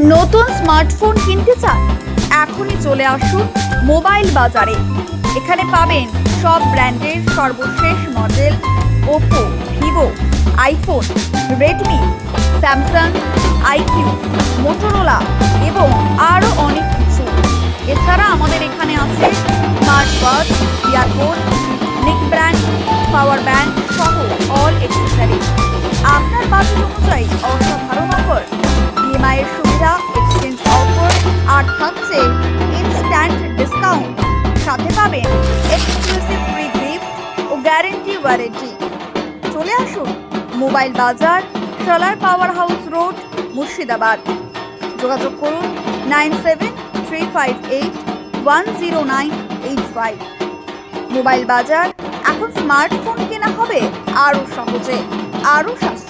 নতুন স্মার্টফোন কিনতে চান? এখনই চলে আসুন মোবাইল বাজারে। এখানে পাবেন সব ব্র্যান্ডের সর্বশেষ model Oppo, Vivo, iPhone, Redmi, Samsung, iQOO, Motorola এবং আরও অনেক কিছু। এছাড়া আমাদের এখানে আছে smart watch, earphone, neck brand, power bank সহ অল এক্সেসরিজ। আপনার বাজেট অনুযায়ী অসাধারণ অফার, ইএমআই এর সুবিধা, এক্সচেঞ্জ অফার আর থাকছে ইনস্ট্যান্ট ডিসকাউন্ট। সাথে পাবেন এক্সক্লুসিভ ফ্রি গিফট ও গ্যারেন্টি ওয়ারেন্টি। চলে আসুন মোবাইল বাজার, solar power house road, Murshidabad. যোগাযোগ করুন 9735810985। মোবাইল বাজার, এখন স্মার্টফোন কেনা হবে আরও সহজে, আরও সস্তা।